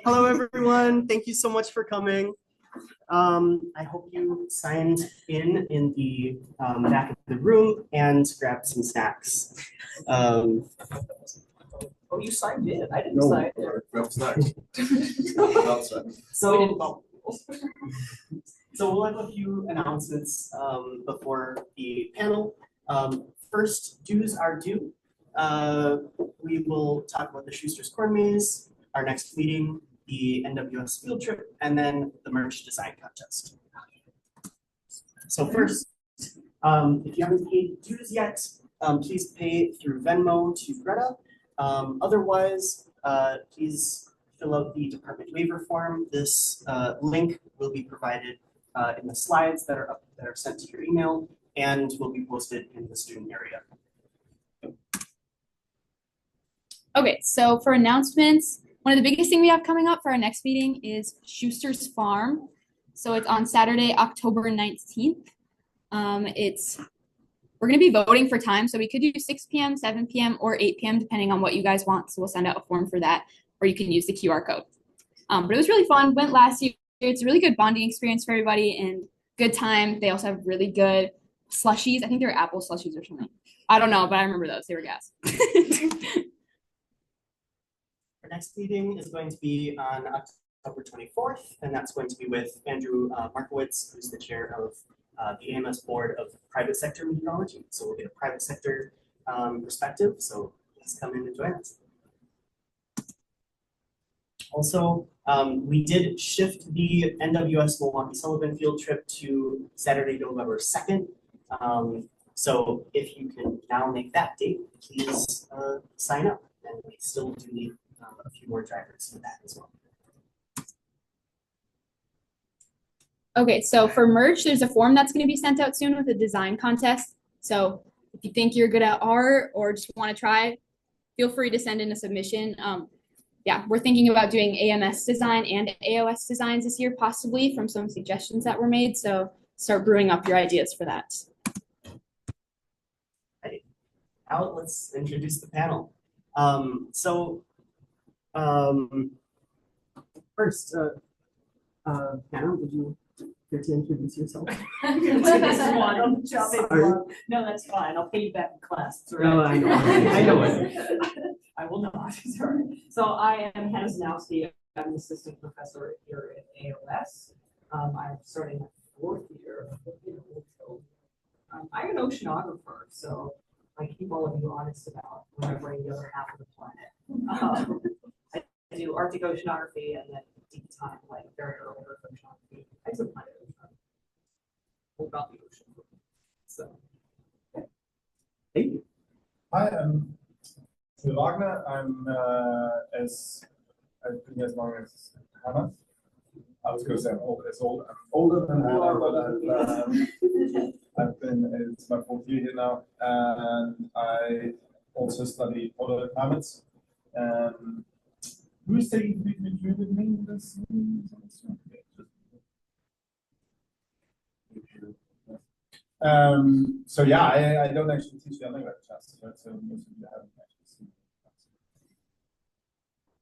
Hello, everyone. Thank you so much for coming. I hope you signed in the back of the room and grabbed some snacks. Oh, you signed in. I didn't sign in. Grab snacks. So we'll have a few announcements before the panel. First, dues are due. We will talk about the Schuster's Corn Maze, our next meeting, the NWS field trip, and then the merch design contest. So first, if you haven't paid dues yet, please pay through Venmo to Greta. Otherwise, please fill out the department waiver form. This link will be provided in the slides that are sent to your email and will be posted in the student area. Okay, so for announcements, one of the biggest things we have coming up for our next meeting is Schuster's Farm. So it's on Saturday, October 19th. We're going to be voting for time, so we could do 6 p.m., 7 p.m., or 8 p.m., depending on what you guys want. So we'll send out a form for that, or you can use the QR code. But it was really fun. Went last year. It's a really good bonding experience for everybody and good time. They also have really good slushies. I think they were apple slushies or something. I don't know, but I remember those. They were gas. Our next meeting is going to be on October 24th, and that's going to be with Andrew Markowitz, who's the chair of the AMS Board of Private Sector Meteorology. So we'll get a private sector perspective, so please come in and join us. Also, we did shift the NWS Milwaukee Sullivan field trip to Saturday, November 2nd. So if you can now make that date, please sign up, and we still do need a few more drivers for that as well. Okay, so for merch, there's a form that's going to be sent out soon with a design contest. So if you think you're good at art or just want to try, feel free to send in a submission. Yeah, we're thinking about doing AMS design and AOS designs this year, possibly from some suggestions that were made. So start brewing up your ideas for that. Right. Now let's introduce the panel. First, Hannah, would you care to introduce yourself? No, that's fine. I'll pay you back in class. It's all No, right. I know. I know it. I will not. Sorry. So I am Hannah Zanowski. I'm an assistant professor here at AOS. I'm starting my 4th year. I'm an oceanographer, so I keep all of you honest about remembering the other half of the planet. I do Arctic oceanography and then deep time, like very early Earth oceanography. I took my all about the ocean. So, Thank you. Hi, I'm Phil Wagner. I'm I've been here as long as Hannah. I was going to say I'm older than Hannah, but it's my 4th year here now, and I also study polar climates. Who is taking review with me in this? So yeah, I don't actually teach the undergrad classes, right? So most of you haven't actually seen it.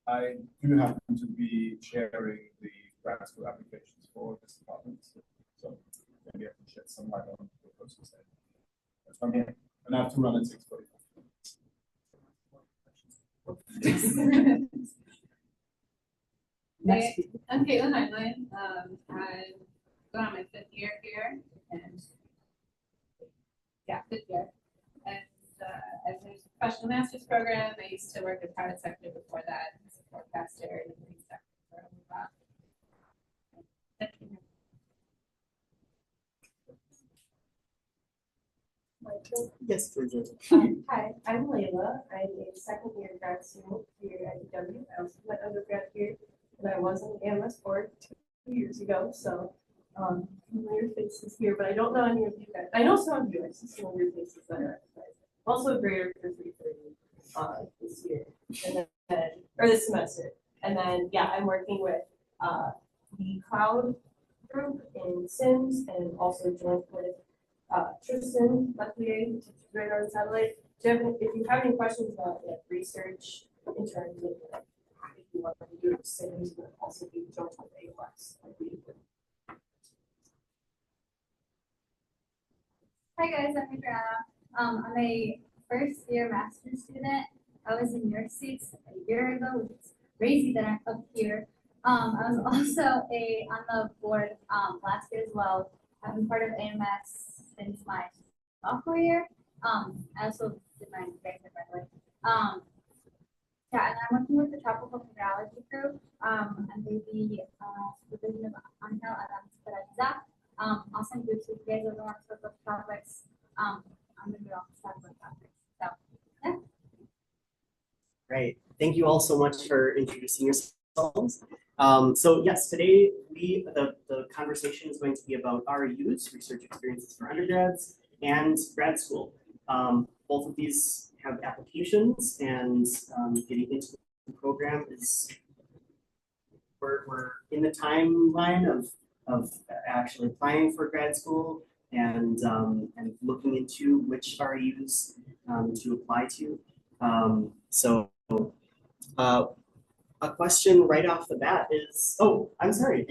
I do happen to be chairing the grad school applications for this department, so maybe I can shed some light on the process there. That's from here, and I have to run at 6:45. Hey, I'm Caitlin Heinlein. I'm going on my 5th year here, and 5th year. And as a professional master's program, I used to work in private sector before that as a forecaster and things for a while. Yes, please. Hi, I'm Layla. I'm a 2nd year grad student here at UW. I also went undergrad here, and I was on the AMS board 2 years ago. So, familiar faces here, but I don't know any of you guys. I know some of you. I see some of your faces that are also a grader for 330 this year, and then or this semester. And then yeah, I'm working with the cloud group in Sims, and also joined with Tristan Leclerc, who teaches radar and satellite. If you have any questions about research in terms of you want to do the same, but also be joined with ALS. Like we did. Hi guys, I'm Adriana. I'm a first year master's student. I was in your seats a year ago, which is crazy that I'm up here. I was also on the board last year as well. I've been part of AMS since my sophomore year. I also did my undergraduate, by the way. Yeah, and I'm working with the tropical mineralogy group under the supervision of Angel Adams. Awesome groups with you guys over on social topics. I'm gonna be on several topics. So yeah. Great. Thank you all so much for introducing yourselves. So yes, today the conversation is going to be about REUs, research experiences for undergrads, and grad school. Both of these have applications, and getting into the program is we're in the timeline of actually applying for grad school and looking into which REUs to apply to. So a question right off the bat is, oh, I'm sorry.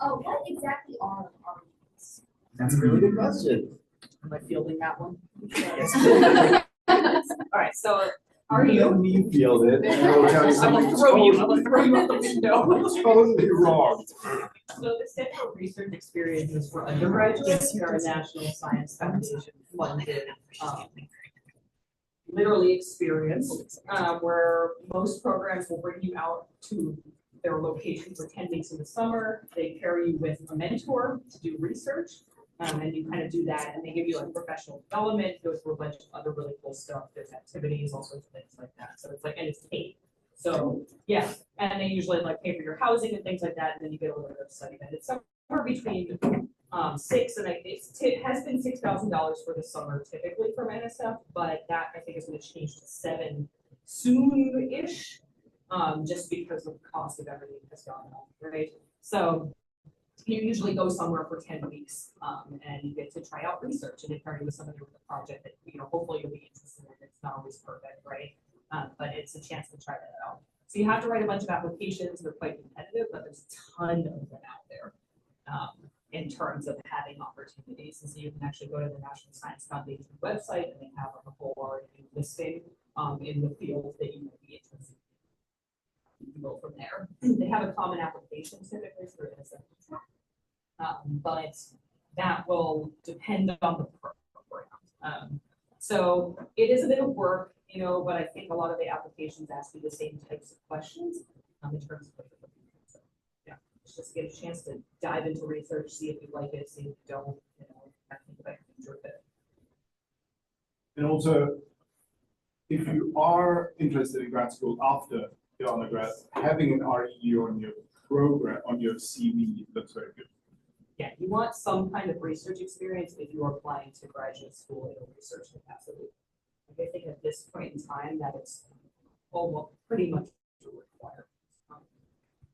Oh, what exactly are REUs? That's a really good question. Am I fielding that one? Yes. All right, so are you? Let me field it. and I will tell you I'm gonna something throw you out totally- the window. Totally wrong. So the Center for Research Experiences for undergraduates are a National Science Foundation funded, literally experience, where most programs will bring you out to their location for 10 weeks in the summer. They pair you with a mentor to do research, and you kind of do that, and they give you like professional development, go through a bunch of other really cool stuff. There's activities, all sorts of things like that. So it's like, and it's paid. So yeah, and they usually like pay for your housing and things like that, and then you get a little bit of study. And it's somewhere between $6,000 and it has been $6,000 for the summer typically from NSF, but that I think is going to change to $7,000 soon-ish, just because of the cost of everything has gone up, right? So you usually go somewhere for 10 weeks, and you get to try out research and pair you with somebody with a project that hopefully you'll be interested in. It's not always perfect, right? But it's a chance to try that out. So you have to write a bunch of applications. They're quite competitive, but there's a ton of them out there in terms of having opportunities. And so you can actually go to the National Science Foundation website, and they have a whole REU listing in the field that you might be interested in. You can go from there. They have a common application typically for NSF, but that will depend on the program. So it is a bit of work, but I think a lot of the applications ask you the same types of questions in terms of what you're looking for. So yeah, it's just get a chance to dive into research, see if you like it, see if you don't, I think about your future fit. And also, if you are interested in grad school after your undergrad, having an REU on your program, on your CV looks very good. Yeah, you want some kind of research experience if you are applying to graduate school in a research capacity. I think at this point in time that it's almost pretty much required.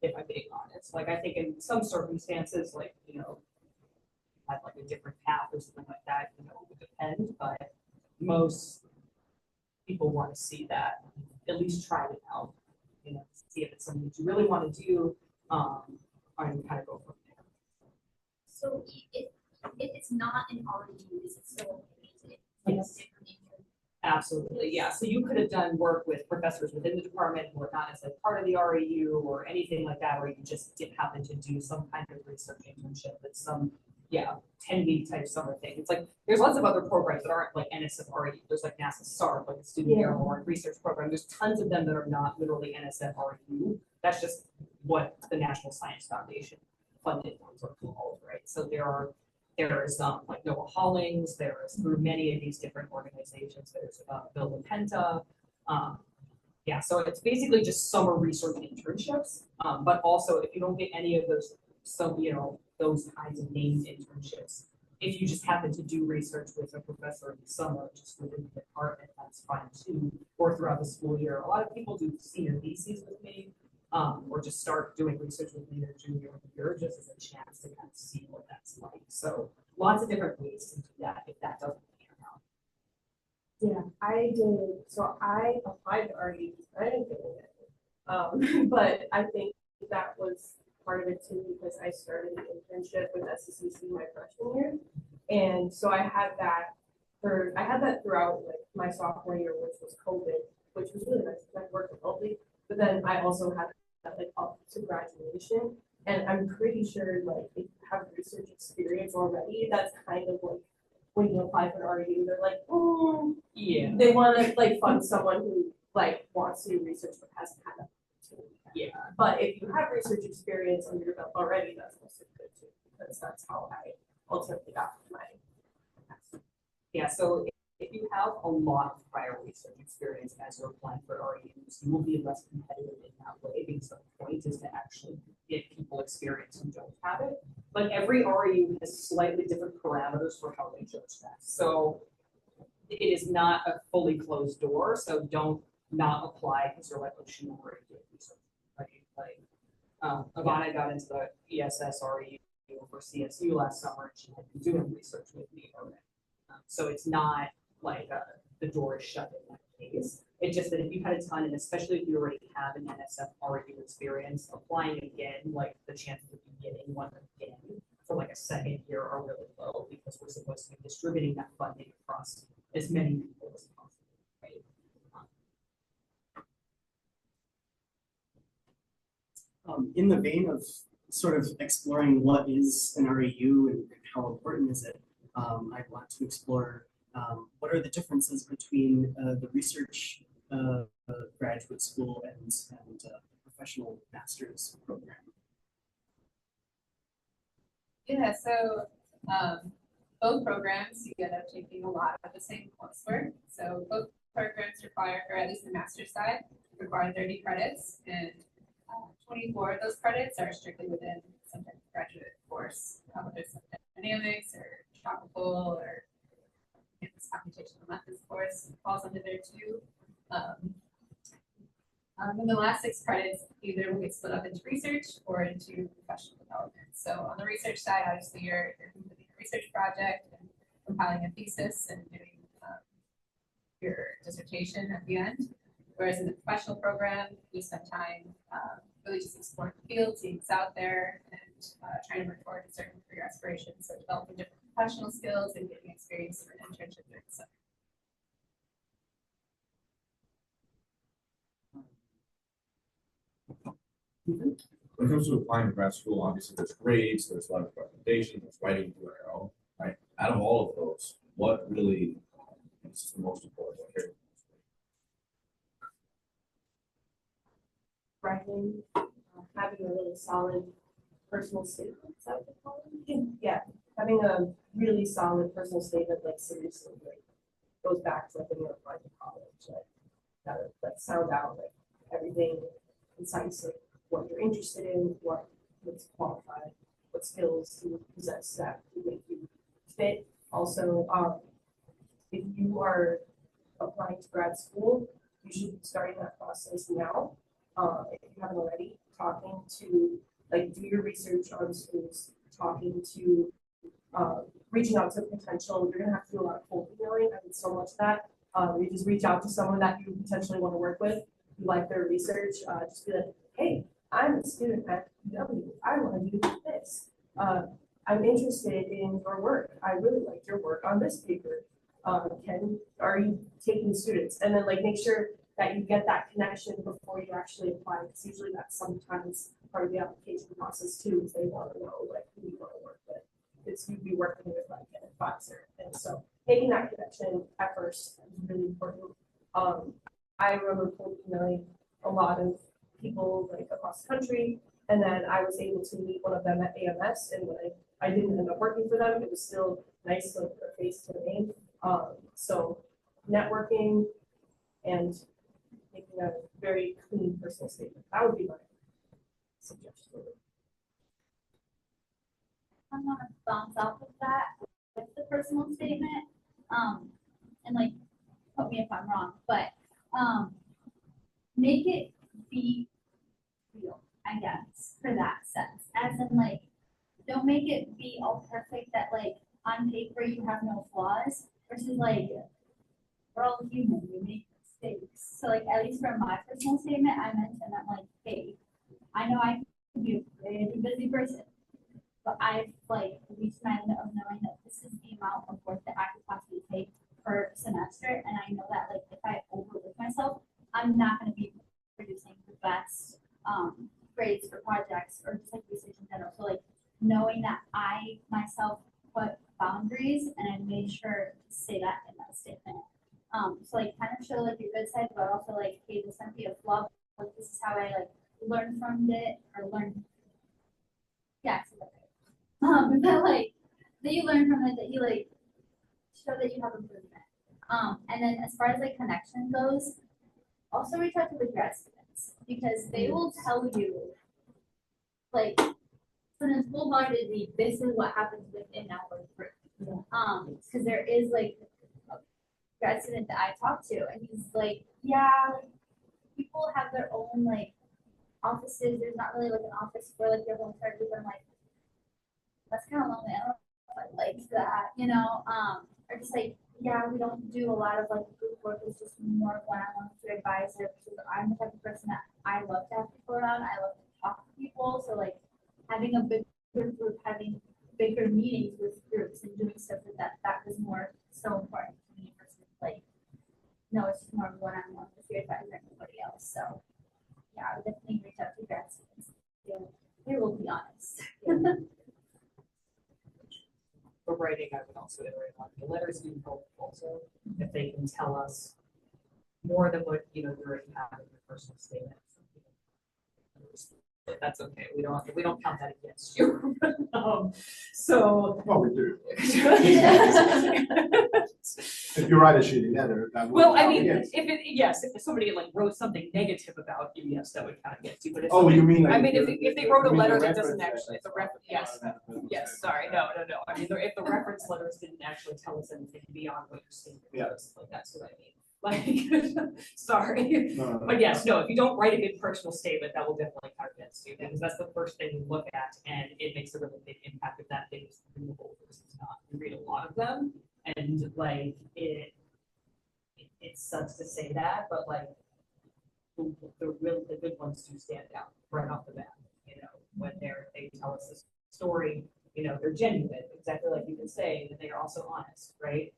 If I'm being honest, like I think in some circumstances, like have like a different path or something like that, it would depend. But most people want to see that, at least try it out, see if it's something that you really want to do, and kind of go from there. So if it's not an REU, is it still amazing? Yes. Absolutely, yeah. So you could have done work with professors within the department who are not necessarily part of the REU or anything like that, or you just did happen to do some kind of research internship with some, 10-week type summer thing. It's like there's lots of other programs that aren't like NSF REU. There's like NASA SARP, like a student airborne research program. There's tons of them that are not literally NSF REU. That's just what the National Science Foundation funded ones are called, right? So there is like Noah Hollings, there is through many of these different organizations, there's Bill and Penta. So it's basically just summer research internships, but also if you don't get any of those, those kinds of named internships, if you just happen to do research with a professor in the summer, just within the department, that's fine too, or throughout the school year. A lot of people do senior theses with me, or just start doing research with me their junior year, just as a chance to kind of see what that's like. So lots of different ways to do that if that doesn't pan out. Yeah, I did. So I applied to REU, I didn't get it. But I think that was part of it too, because I started the internship with SCCC my freshman year. And so I had that throughout like my sophomore year, which was COVID, which was really nice because I worked remotely. But then I also had that like up to graduation. And I'm pretty sure like if you have research experience already, that's kind of like when you apply for REU, they're like, oh, Yeah. they want to like fund someone who like wants to do research but hasn't had that opportunity. Yeah. But if you have research experience under your belt already, that's also good too, because that's how I ultimately got my. Yeah, so if you have a lot of prior research experience as you're applying for REUs, you will be less competitive in that way because the point is to actually get people experience who don't have it. But every REU has slightly different parameters for how they judge that. So it is not a fully closed door, so don't not apply because you're like, oh, she already did research, right? Like, Ivana got into the ESS REU for CSU last summer, and she had been doing research with me already. So it's not like the door is shut in that case. It's just that if you had a ton, and especially if you already have an NSF REU experience, applying again, like the chances of you getting one again for like a second year are really low because we're supposed to be distributing that funding across as many people as possible, right? In the vein of sort of exploring what is an REU and how important is it, I want to explore what are the differences between the research graduate school and professional master's program. Yeah, so both programs, you end up taking a lot of the same coursework. So both programs require, or at least the master's side, require 30 credits, and 24 of those credits are strictly within some type of graduate course, whether it's dynamics or tropical or this computational methods course falls under there too. And the last 6 credits either will get split up into research or into professional development. So on the research side, obviously you're completing a research project and compiling a thesis and doing your dissertation at the end. Whereas in the professional program, you spend time really just exploring the field, seeing what's out there, and trying to work toward a certain career aspirations. So developing different professional skills and getting experience for an internship during the summer. When it comes to applying to grad school, obviously there's grades, there's a lot of recommendations, there's writing to RO, right? Out of all of those, what really is the most important? Writing, having a really solid personal statement. Is that what they call it? Yeah, having a really solid personal statement, like seriously, like goes back to like when you're applying to college, like that sound out like everything concise, like what you're interested in, what's qualified, what skills you possess that would make you fit. Also, if you are applying to grad school, you should be starting that process now. If you haven't already, talking to, like, do your research on schools, talking to, reaching out to potential, you're gonna have to do a lot of cold emailing. I did so much of that. You just reach out to someone that you potentially want to work with, you like their research, just be like, hey, I'm a student at UW, I want to do this. I'm interested in your work. I really liked your work on this paper. Are you taking students? And then like make sure that you get that connection before you actually apply, because usually that's sometimes part of the application process too, is they want to know like who you want to work with. It's you'd be working with like an advisor. And so making that connection at first is really important. I remember emailing a lot of people like across the country, and then I was able to meet one of them at AMS, and when I didn't end up working for them, it was still nice to put a face to the name. So networking and making a very clean personal statement. That would be my suggestion. I'm gonna bounce off of that with the personal statement. And like, put me if I'm wrong, but make it be real, I guess, for that sense. As in like, don't make it be all perfect that like on paper you have no flaws versus like we're all human, we make mistakes. So like at least for my personal statement, I mentioned that like, hey, I know I can be a really busy person, but I've like reached my limit of knowing that this is the amount of work that I could possibly take per semester, and I know that like if I overwork myself, I'm not going to be producing the best grades for projects or just like research in general. So like knowing that I myself put boundaries and I made sure to say that in that statement. So like kind of show like your good side, but also like, hey, this might be a flaw. Like this is how I like learn from it or learn. Yeah, so but like that you learn from it, that you like show that you have improvement. And then as far as like connection goes, also reach out to the grad students because they will tell you like when it's full-heartedly, this is what happens within our group. Because there is like a grad student that I talked to, and he's like, yeah, like, people have their own like offices. There's not really like an office for like your whole entire group. I'm like, that's kind of lonely. I don't know if I like that, you know. Or just like, yeah, we don't do a lot of like group work. It's just more one-on-one to advisor. Because I'm the type of person that I love to have people around. I love to talk to people. So like having a bigger group, having bigger meetings with groups and doing stuff with that was more so important to me versus like, no, it's just more one-on-one with your advisor and everybody else. So yeah, I would definitely reach out to grad students. They will be honest. For writing, I would also iterate on the letters do help also if they can tell us more than what you already have in your personal statement. That's okay. We don't count that against you. So Well, we do. If you write a shitty letter, that would. well, I mean, yes. if somebody like wrote something negative about you, yes, that would count against you. But if Oh, somebody, you mean like I mean, if they wrote a you mean letter the that doesn't reference actually, if the letters yes, are- yes, sorry, no. I mean, if the reference letters didn't actually tell us anything beyond what you're seeing, like that's what I mean. Like, sorry, No. but yes, no. If you don't write a good personal statement, that will definitely count against you because that's the first thing you look at, and it makes a really big impact if that thing is readable versus not. You read a lot of them, and like it sucks to say that, but like the good ones do stand out right off the bat. You know, when they tell us this story, you know, they're genuine, exactly like you can say, and they are also honest, right?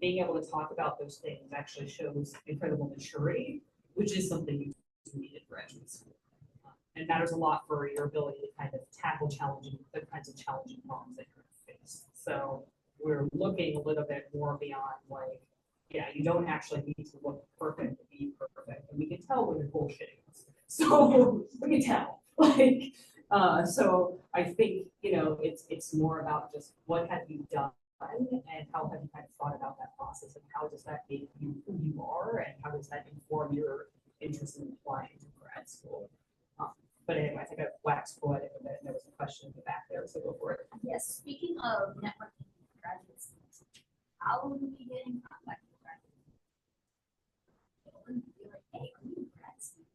Being able to talk about those things actually shows incredible maturity, which is something you need in graduate school. And matters a lot for your ability to kind of tackle the kinds of challenging problems that you're going to face. So we're looking a little bit more beyond like, yeah, you don't actually need to look perfect to be perfect. And we can tell when you're bullshitting us. So we can tell. Like, so I think, you know, it's more about just what have you done and how have you kind of thought about that process and how does that make you who you are and how does that inform your interest in applying to grad school. But anyway, I think I've waxed poetic a bit and there was a question in the back there, so go for it. Yes, speaking of networking with graduate students, how would we get in contact with graduate students? Be like, hey, are you a grad student?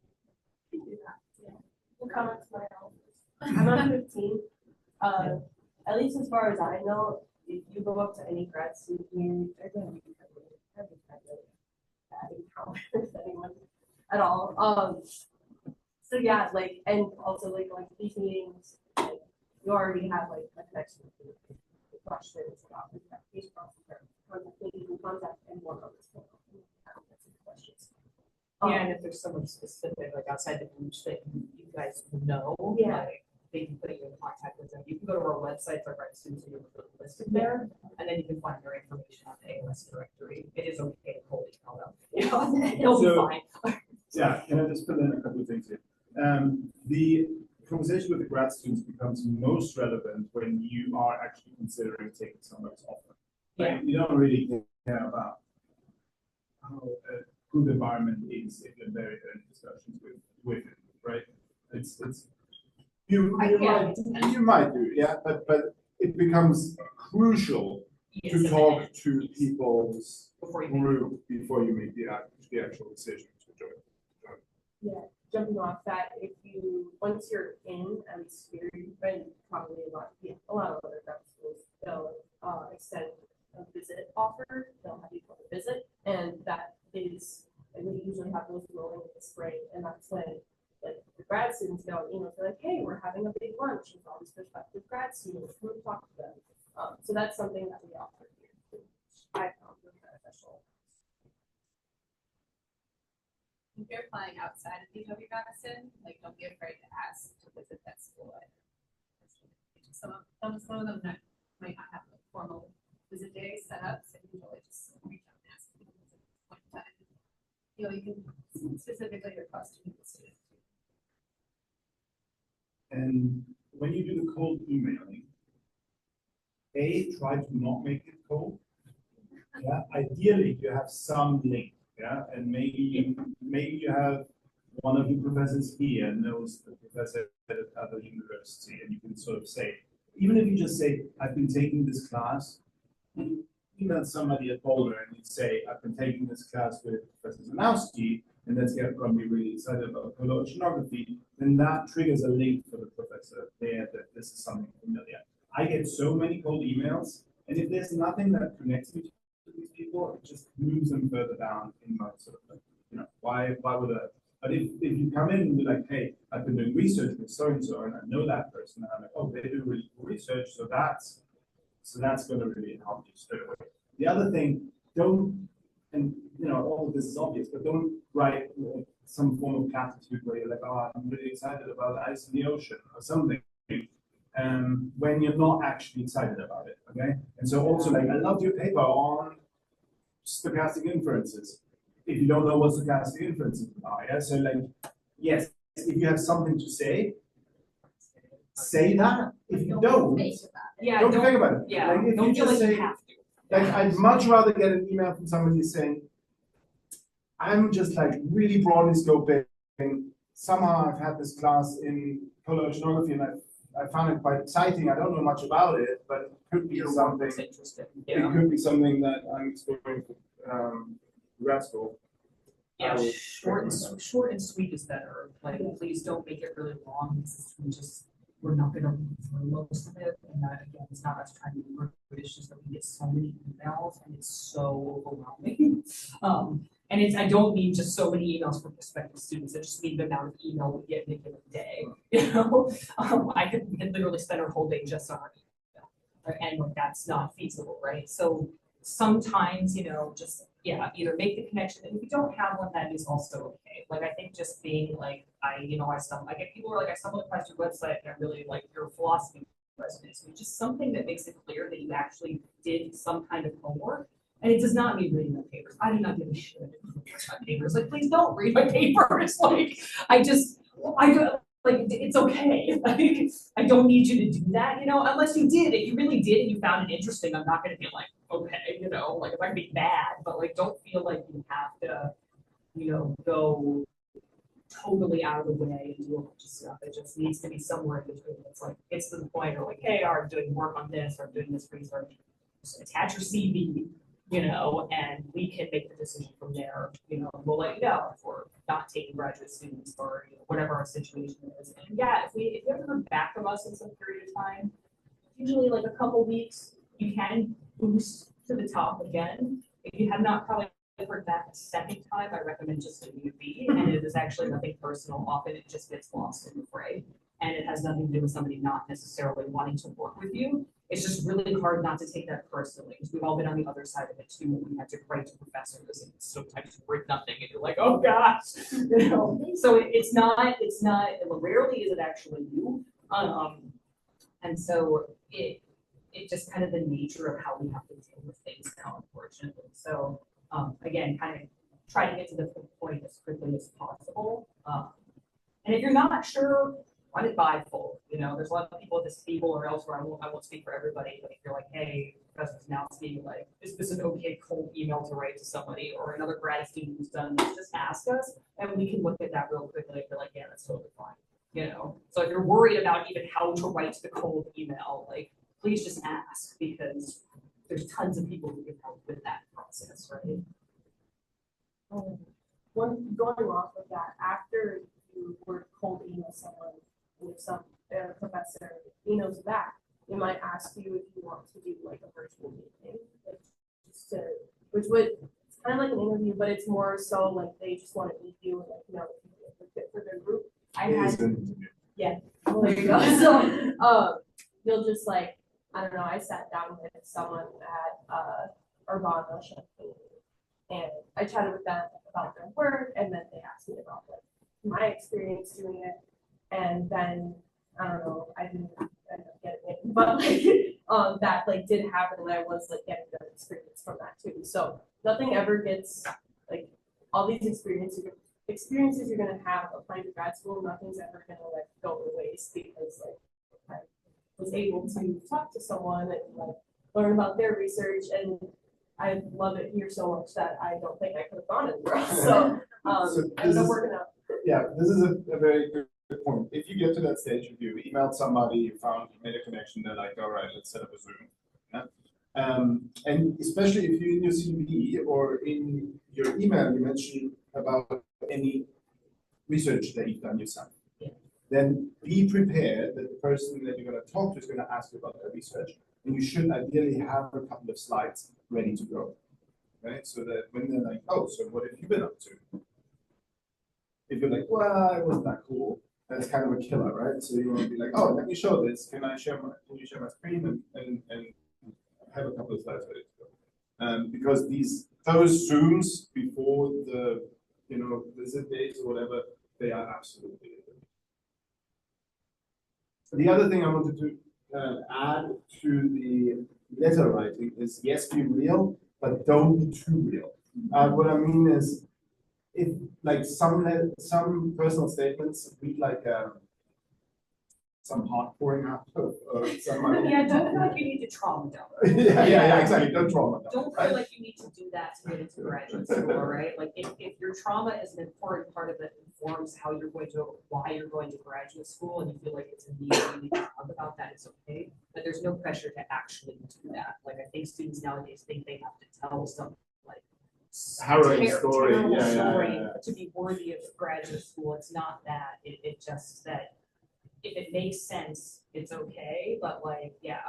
You can do that. Yeah. We'll come up to my office. I'm on 15. At least as far as I know, if you go up to any grad student here, they're going to be bad encounter with anyone at all. So yeah, like, and also like going to these meetings, like, you already have like a connection with the questions about the application process or you can contact anyone on this phone. Questions. Yeah, and if there's someone specific, like outside the groups that you guys know, Yeah. like they can put you in contact with them. You can go to our website for grad students and you'll put listed there, and then you can find their information on the AOS directory. It is okay to hold email them. They'll be So- fine. Yeah, can I just put in a couple of things here? The conversation with the grad students becomes most relevant when you are actually considering taking somebody's offer. Right? You don't really care about how a good environment is in the very early discussions with it, right? It's you might do, yeah, but it becomes crucial Yes, to talk to people's before you group before you make the actual decision to join. Yeah, jumping off that, if you, once you're in, at least here, and probably a lot of other grad schools, they'll extend a visit offer, they'll have you come visit, and that is, and we usually have those rolling in the spring, and that's when like the grad students go, they're like, hey, we're having a big lunch with all these prospective grad students, come and talk to them. So that's something that we offer here, which I found really beneficial. If you're applying outside of UW-Madison, like don't be afraid to ask to visit that school. Some of them might not have a formal visit day set up, so you can really just reach out and ask them at one time. You can specifically request to meet the student. And when you do the cold emailing, try to not make it cold. Yeah, ideally you have some link. Yeah, and maybe you have one of the professors here knows the professor at other university, and you can sort of say, even if you just say, I've been taking this class, and email somebody at Boulder and you say, I've been taking this class with Professor Zanowski, and that's going to be really excited about oceanography, then that triggers a link for the professor there that this is something familiar. I get so many cold emails, and if there's nothing that connects me to these people, it just moves them further down in my sort of like, why would I? But if you come in and be like, hey, I've been doing research with so-and-so, and I know that person, and I'm like, oh, they do really cool research, so that's going to really help you straight away. The other thing, all of this is obvious, but don't write some form of platitude where you're like, oh, I'm really excited about the ice in the ocean or something, when you're not actually excited about it, okay? And so also, like, I loved your paper on stochastic inferences. If you don't know what stochastic inferences are, yeah? So, like, yes, if you have something to say that. If you don't, don't be fake about it. Yeah, like, if don't you feel just like say, you have to. like, I'd much rather get an email from somebody saying, I'm just like really broadly scoping. Somehow I've had this class in polar oceanography and I found it quite exciting. I don't know much about it, but it could be something Interesting. It could be something that I'm exploring for grad school. Yeah, short and sweet is better. Like, please don't make it really long. We're not gonna read through most of it. And that, again, it's not us trying to be rude, it's just that we get so many emails and it's so overwhelming. And I don't mean just so many emails from prospective students. I just mean the amount of email we get in a given day. I could literally spend our whole day just on our email, and like, that's not feasible, right? So sometimes, either make the connection, and if you don't have one, that is also okay. Like, I think just being like, I get people who are like, I stumbled across your website and I really like your philosophy resonates. So just something that makes it clear that you actually did some kind of homework. And it does not mean reading my papers. I do not give a shit about my papers. Like, please don't read my papers. Like, it's okay. Like, I don't need you to do that, unless you did. If you really did and you found it interesting, I'm not gonna be like, okay, like, if I can be bad, but like, don't feel like you have to, go totally out of the way and do a bunch of stuff. It just needs to be somewhere in between. It's like, it's to the point of like, hey, I'm doing work on this, or I'm doing this research. Just attach your CV, and we can make the decision from there. We'll let you know if we're not taking graduate students or whatever our situation is. And yeah, if you haven't heard back from us in some period of time, usually like a couple weeks, you can boost to the top again. If you have not probably heard back a second time, I recommend just a UB, and it is actually nothing personal. Often it just gets lost in the fray, and it has nothing to do with somebody not necessarily wanting to work with you. It's just really hard not to take that personally, because we've all been on the other side of it too, when we had to write to professors and sometimes you've written nothing and you're like, oh gosh, So it's not, rarely is it actually you. And so it just kind of the nature of how we have to deal with things now, unfortunately. So again, kind of try to get to the point as quickly as possible. And if you're not sure, run it by full. There's a lot of people at this table or elsewhere. I won't speak for everybody, but if you're like, hey, Professor Zanowski, like, is this an okay cold email to write to somebody or another grad student who's done this? Just ask us, and we can look at that real quickly. If you're like, yeah, that's totally fine. So if you're worried about even how to write the cold email, like, please just ask, because there's tons of people who can help with that process, right? Going off of that, after you were cold email someone, if some professor emails back, they might ask you if you want to do like a virtual meeting, which would kind of like an interview, but it's more so like they just want to meet you and like, you know, if you're a good fit for their group. I It had, is an interview. well, there you go. So, you'll just like, I don't know, I sat down with someone at, Urbana Champaign, and I chatted with them about their work, and then they asked me about like my experience doing it, and then, I don't know, I didn't end up getting it, but like, that like did happen, and I was like getting good experience from that too, so nothing ever gets, like, all these experiences you're gonna have applying to grad school, nothing's ever gonna like go to waste, because like, I was able to talk to someone and like learn about their research, and I love it here so much that I don't think I could have gone anywhere else. So, So I ended this up is- working out. Yeah, this is a very good point. If you get to that stage, if you emailed somebody, you made a connection, they're like, all right, let's set up a Zoom. Yeah? And especially if you in your CV or in your email, you mention about any research that you've done yourself. Yeah. Then be prepared that the person that you're going to talk to is going to ask you about their research. And you should ideally have a couple of slides ready to go. Right? So that when they're like, oh, so what have you been up to? If you're like, well, it wasn't that cool, that's kind of a killer, right? So you want to be like, oh, let me show this. Can you share my screen and have a couple of slides ready to go? Because those Zooms before the visit dates or whatever, they are absolutely. The other thing I wanted to add to the letter writing is yes, be real, but don't be too real. What I mean is, if like some personal statements read like some hard pouring out of somebody. Yeah, don't feel like you need to trauma dump. yeah, exactly. Don't trauma dump. Don't feel like you need to do that to get into graduate school, right? Like if your trauma is an important part of it, informs how you're going to, why you're going to graduate school, and you feel like it's a need you need to talk about that, it's okay. But there's no pressure to actually do that. Like I think students nowadays think they have to tell some like Harrowing story, terrible yeah, story yeah. to be worthy of graduate school. It's not that. It just that if it makes sense, it's okay. But like, yeah,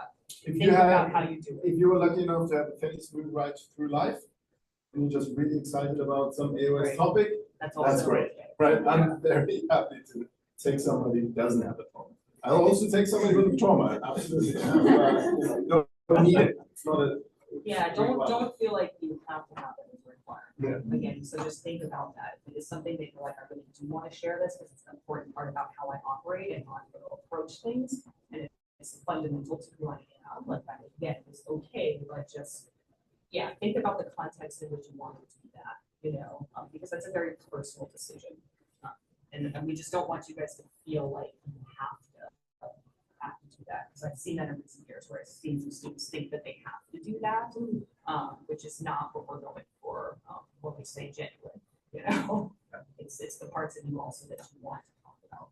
If think you about have, how you do it. if you were lucky enough to have a fairly smooth ride through life, and you're just really excited about some AOS Right. topic, That's that's also great. okay. right? I'm very happy to take somebody who doesn't have a trauma. I'll also take somebody with a trauma, absolutely. Don't need it. It's not a. Yeah, don't feel like you have to have it as required. Yeah. Again, so just think about that. If it is something that you're like, I really do want to share this because it's an important part about how I operate and how I'm going to approach things. And it's fundamental to who I am. Like that, again, it's okay, but just, yeah, think about the context in which you want to do that, because that's a very personal decision. And we just don't want you guys to feel like you have to do that, because I've seen that in recent years where I've seen some students think that they have to do that, which is not what we're going for when we say genuine, it's the parts of you also that you want to talk about.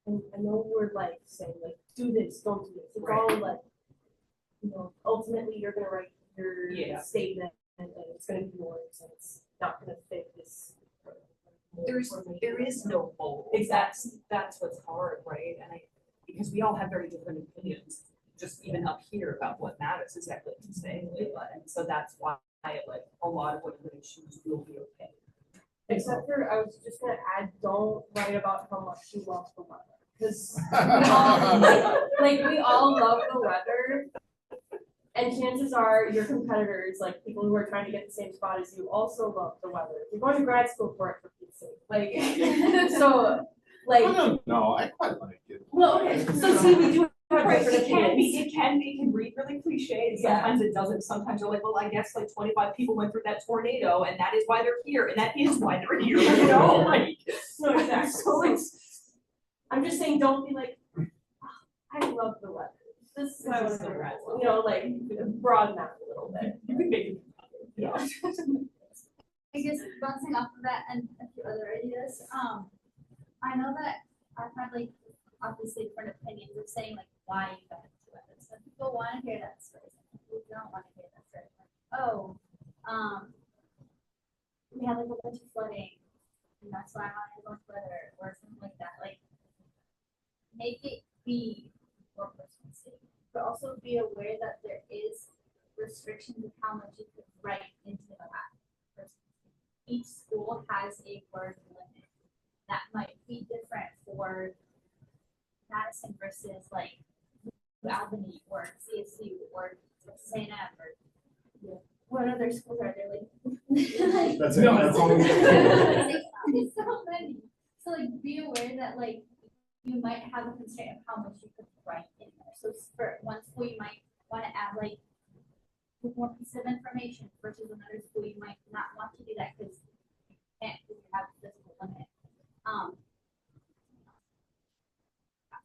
And I know we're like saying like, do this, don't do this. It's Right. all like, ultimately you're gonna write your Yeah. statement and it's gonna be yours and it's not gonna fit this. There is no goal. Exactly. That's what's hard, right? Because we all have very different opinions, just even up here about what matters exactly to say. And so that's why like a lot of what you're gonna choose will be okay. Except for, I was just gonna add, don't write about how much you love the weather. Because we all love the weather. And chances are your competitors, like people who are trying to get the same spot as you, also love the weather. You're going to grad school for it, for Pete's sake. So, I don't know. I quite like it. well, okay. So see, we do have Right, different opinions. it can read really cliche, and Yeah. sometimes it doesn't. Sometimes you're like, well, I guess like 25 people went through that tornado, and that is why they're here, and that is why they're here, like. No, exactly. So it's, I'm just saying, don't be like, "Oh, I love the weather. This is why I was in grad school. Like broaden out a little bit. you can make it. Yeah. I guess bouncing off of that and a few other ideas, I know that I've had like obviously different opinions of saying like why you got into it. Some people want to hear that story, some people don't want to hear that story. Like, oh, we had like a bunch of flooding and that's why I wanted to go to weather or something like that. Like make it be your personal statement, but also be aware that there is restrictions of how much you could write into the lab. person. Each school has a word limit that might be different for Madison versus like Albany or CSU or St. M or what other schools are there like? That's it, that's all. It's so many. So like be aware that like you might have a constraint of how much you could write in there. So for one school you might want to add like one piece of information versus another school you might not want to do that because you can't because you have a physical limit.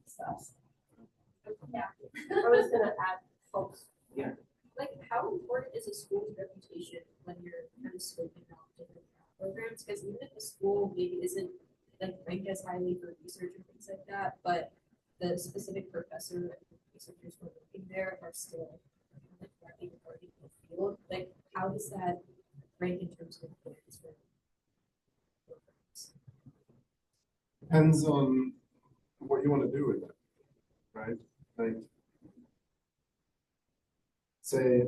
So yeah. I was gonna add folks. Like, how important is a school's reputation when you're kind of scoping out different programs? Because even if a school maybe isn't like ranked as highly for research and things like that, but the specific professor and researchers who are working there are still like working in the field. Like, how does that rank in terms of importance for programs? Depends on what you want to do with it, right? Like, say,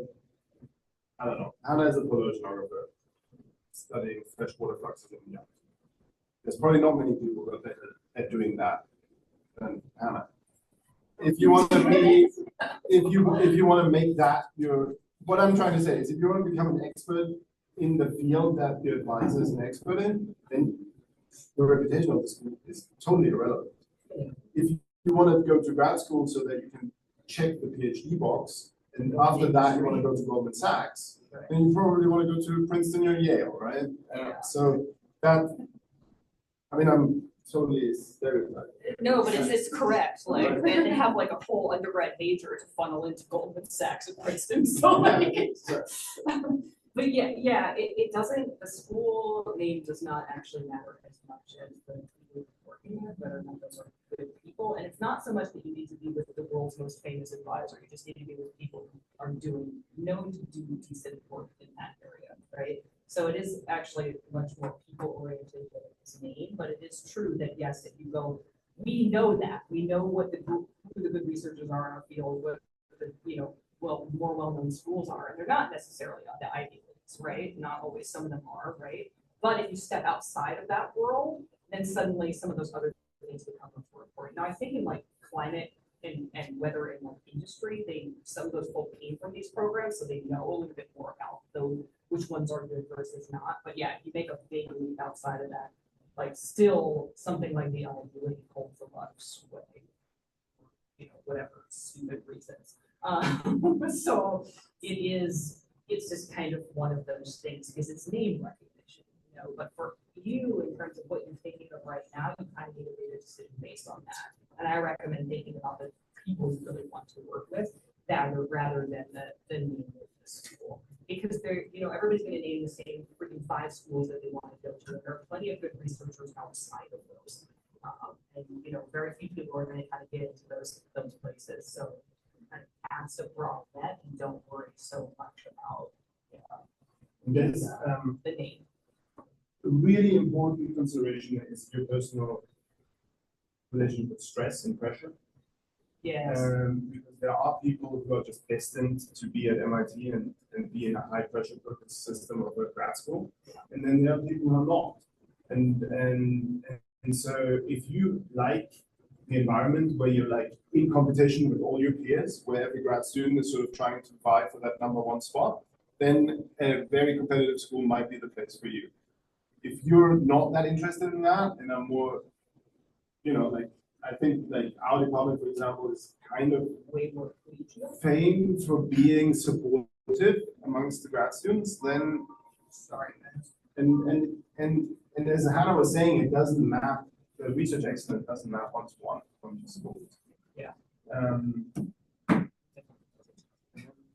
I don't know, Hannah is a oceanographer studying freshwater fluxes in the ocean. There's probably not many people that are better at doing that than Hannah. If you want to be, if you want to make that your, what I'm trying to say is, if you want to become an expert in the field that your advisor is an expert in, then the reputation of the school is totally irrelevant. If you want to go to grad school so that you can check the PhD box, and after that you want to go to Goldman Sachs, then you probably want to go to Princeton or Yale, right? So that, I mean, I'm totally stereotyping. No, but it's correct. Like they have like a whole undergrad major to funnel into Goldman Sachs and Princeton. So like, but yeah, it doesn't. The school name does not actually matter as much as the people working there, whether or not those are good people. And it's not so much that you need to be with the world's most famous advisor. You just need to be with people who are known to do decent work in that area, right? So it is actually much more people oriented than its name, but it is true that yes, if you go, we know what who the good researchers are in our field, what the more well-known schools are, and they're not necessarily on the Ivy Leagues, right? Not always, some of them are, right? But if you step outside of that world, then suddenly some of those other things become much more important. Now I think in like climate and weather and like industry, some of those folk came from these programs, so they know a little bit more about those, which ones are good versus not. But yeah, if you make a big leap outside of that, like still something like the Ivy League holds a lot of sway, whatever stupid reasons. So it's just kind of one of those things because it's name recognition, but for you in terms of what you're thinking of right now, you kind of need to make a decision based on that. And I recommend thinking about the people you really want to work with rather than the name of the school. Because they're, everybody's going to name the same freaking 5 schools that they want to go to. And there are plenty of good researchers outside of those. And very few people are going to kind of get into those places. So kind of cast a broad net and don't worry so much about the name. A really important consideration is your personal relationship with stress and pressure. Yes. Because there are people who are just destined to be at MIT and be in a high pressure cooker system of a grad school, and then there are people who are not. And so if you like the environment where you're like in competition with all your peers, where every grad student is sort of trying to vie for that #1 spot, then a very competitive school might be the place for you. If you're not that interested in that and are more, I think like our department, for example, is kind of Way more collegial. famed for being supportive amongst the grad students, then Sorry, man. and as Hannah was saying, it doesn't map, the research excellence doesn't map one-to-one from the schools. Yeah.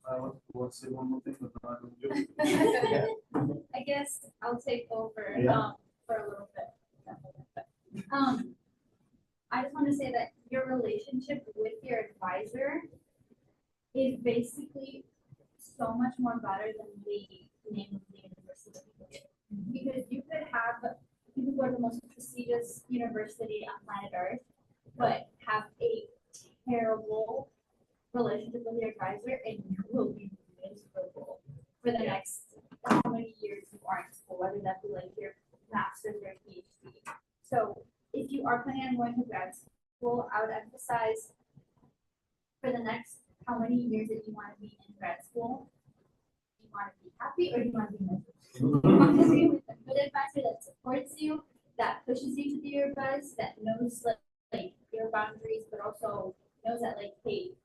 I want to say one more thing, but I don't do it. I guess I'll take over Yeah. for a little bit. I just want to say that your relationship with your advisor is basically so much more better than the name of the university that people get. Because you could go to the most prestigious university on planet Earth, but have a terrible relationship with your advisor, and you will be miserable for the next how many years you aren't whether that be like your master's or PhD. So if you are planning on going to grad school, I would emphasize for the next how many years that you want to be in grad school. Do you want to be happy or do you want to be miserable? You want to be with a good advisor that supports you, that pushes you to do your best, that knows like your boundaries, but also knows that like, hey,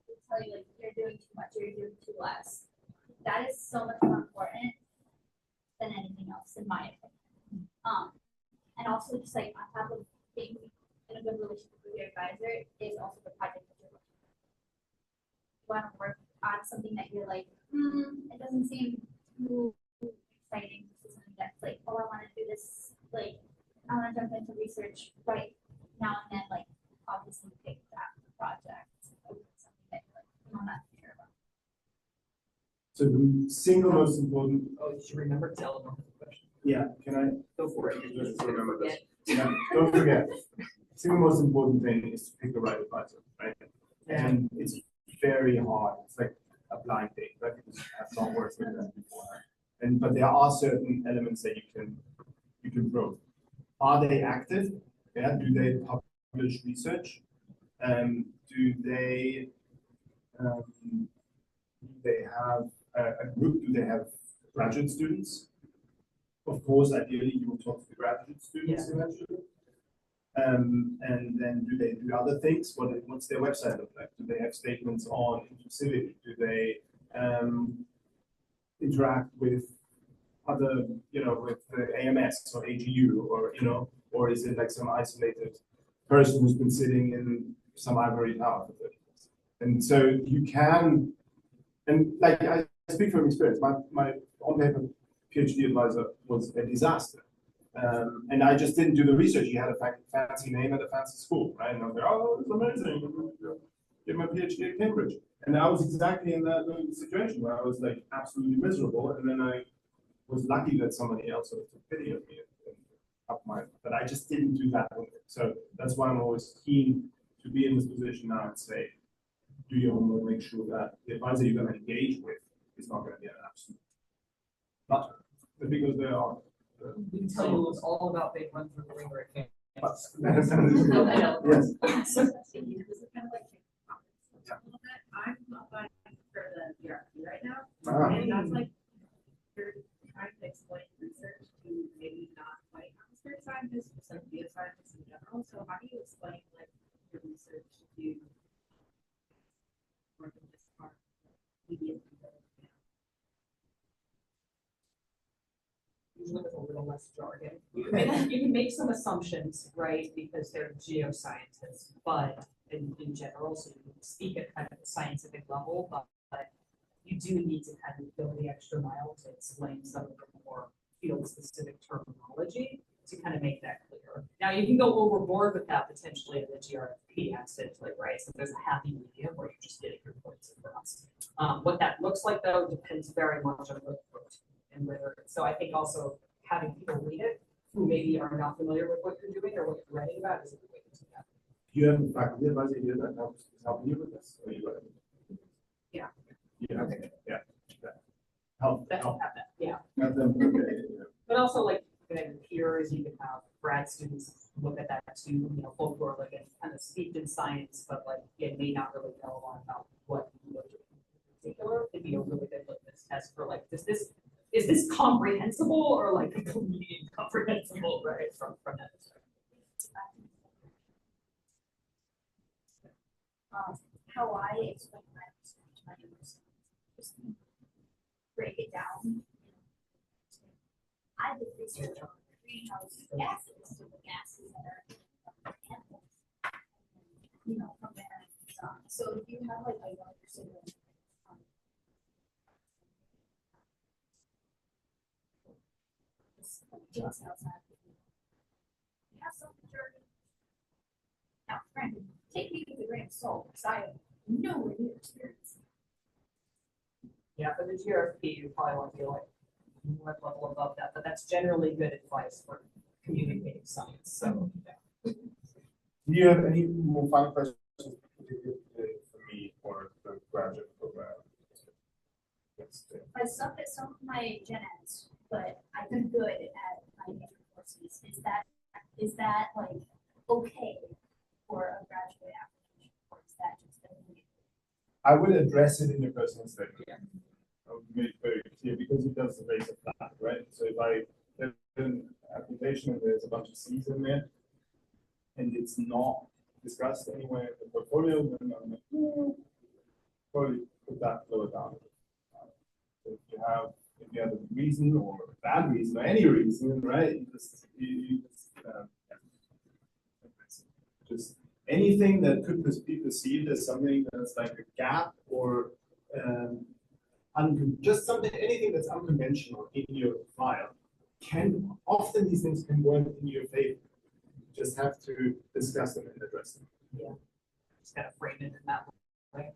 they tell you like you're doing too much or you're doing too less. That is so much more important than anything else, in my opinion. And also just like on top of being in a good relationship with your advisor is also the project that you're working on. You want to work on something that you're like, it doesn't seem too exciting. This is something that's like, oh, I want to do this, like, I want to jump into research right now and then, like, obviously pick that project over something that you're like, not sure about. So the single most important, Oh, you should remember to Eleanor the question. yeah, can I? Go for it. Just remember this. Yeah, don't forget, the single most important thing is to pick the right advisor, right? And it's very hard. It's like a blind date, right? Because you have not worked with them before. But there are certain elements that you can probe. Are they active? Yeah. Do they publish research? Do they have a group? Do they have graduate students? Of course, ideally, you will talk to the graduate students eventually. And then do they do other things? What's their website look like? Do they have statements on inclusivity? Do they interact with other, with the AMS or AGU, or is it like some isolated person who's been sitting in some ivory tower for 30 years? And so you can, and like I speak from experience, my on-paper PhD advisor was a disaster. And I just didn't do the research. He had a fancy name at a fancy school, right? And I was like, oh, it's amazing. Get my PhD at Cambridge. And I was exactly in that situation where I was like absolutely miserable. And then I was lucky that somebody else sort of took pity of me and up my, but I just didn't do that with it. So that's why I'm always keen to be in this position now and say, do your homework, make sure that the advisor you're going to engage with is not going to be an absolute butter. Because they are. We can tell you it was all about big run through the ringer at campus. Yes. So that's because it's kind of like a little bit. I'm not buying for the ERP right now, and that's like you're trying to explain research to maybe not white atmospheric scientists, but some geoscientists in general. So how do you explain like your research to more than just our media people? Usually with a little less jargon. You can make some assumptions, right, because they're geoscientists, but in general, so you can speak at kind of the scientific level, but you do need to kind of go the extra mile to explain some of the more field-specific terminology to kind of make that clear. Now, you can go overboard with that potentially in the GRFP accidentally, right? So there's a happy medium where you're just getting your points across. What that looks like, though, depends very much on the quote. And whether, so I think also having people read it who maybe are not familiar with what you're doing or what you're writing about is a good way to do that. Do you have a faculty advisor here that helps helping you with this? Or you Yeah. Yeah. Okay. Yeah. Help. That have that, yeah. Have them, okay. But also like you can have peers, you can have grad students look at that too, folk who are like kind of steeped in science, but like it may not really know a lot about what you're doing in particular. It'd be a really good litmus test for like, is this comprehensible or like completely incomprehensible, right? From that perspective. How I explain my research to my university, just break it down. I did research on greenhouse gases, so the gases that are in animals. From there, so if you have like a younger sibling, just outside. You have some maturity. Now, granted, take me with a grain of salt, because I have nowhere near experience. Yeah, for the GRFP, you probably want to be like one level above that, but that's generally good advice for communicating science. So, yeah. Do you have any more final questions for me or the graduate program? I suck at some of my gen eds but I did good at my major courses. Is that like okay for a graduate application, or is that just I would address it in your personal statement. I would make it very clear because it does raise a flag, right? So if I have an application and there's a bunch of C's in there and it's not discussed anywhere in the portfolio, then I'm like, probably put that lower down. If you have a reason or a bad reason or any reason, right? Just anything that could be perceived as something that's like a gap or just something, anything that's unconventional in your file often these things can work in your favor. You just have to discuss them and address them. Yeah. Just kind of frame it in that way.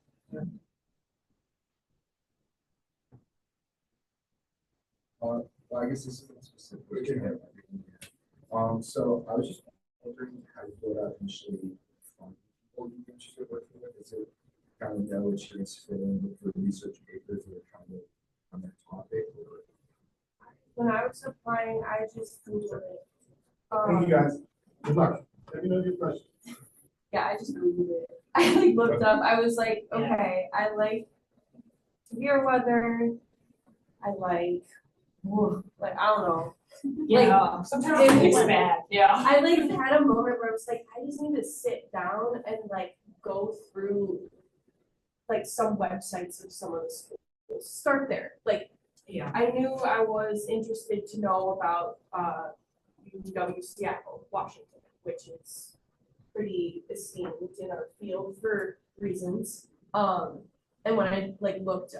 Well, I guess this is specific. So I was just wondering how you go about initially finding people you're interested in working with. Is it kind of know what you're interested in, look for research papers that are kind of on that topic, or? When I was applying, I just Googled it. Thank you guys. Good luck. Let me know your questions. Yeah, I just Googled it. I like looked up, I was like, okay, I like severe weather. I like, I don't know. Yeah, sometimes it's bad, yeah. I like had a moment where I was like, I just need to sit down and like go through like some websites of some of the schools. Start there. Like, Yeah. I knew I was interested to know about UW Washington, which is pretty esteemed in our field for reasons. And when I like looked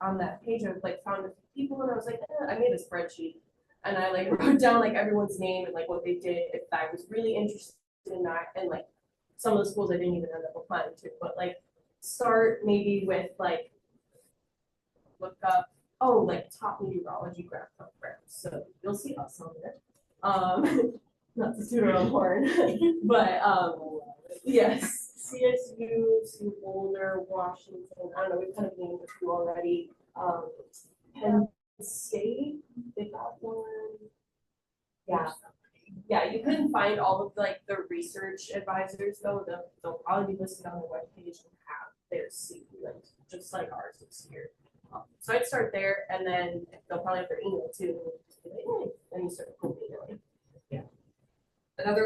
on that page, I like found a few people and I was like, I made a spreadsheet and I like wrote down like everyone's name and like what they did if I was really interested in that, and like some of the schools I didn't even end up applying to, but like start maybe with like look up like top meteorology graph programs. So you'll see us on there. Not to toot our own horn, but yes, CSU, Boulder, Washington. I don't know. We've kind of named a few already. Penn State, they got one. Yeah. You couldn't find all of like the research advisors though. They'll probably be listed on the webpage and have their CV, like just like ours is here. So I'd start there, and then they'll probably have their email too. And you start cold emailing.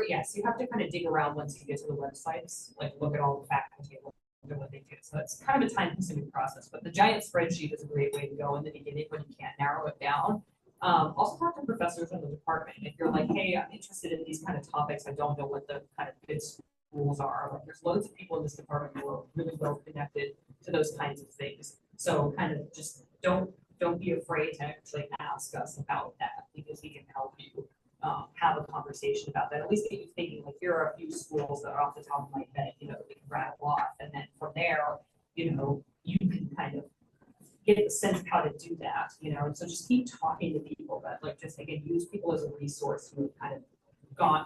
Yes, you have to kind of dig around once you get to the websites, like look at all the faculty and look at what they do. So it's kind of a time-consuming process, but the giant spreadsheet is a great way to go in the beginning when you can't narrow it down. Also talk to professors in the department. If you're like, hey, I'm interested in these kind of topics, I don't know what the kind of good schools are. Like there's loads of people in this department who are really well connected to those kinds of things. So kind of just don't be afraid to actually ask us about that, because we can help you have a conversation about that. At least get you thinking, like here are a few schools that are off the top of my head, we can rattle off. And then from there, you can kind of get the sense of how to do that, and so just keep talking to people, but like just again, use people as a resource who have kind of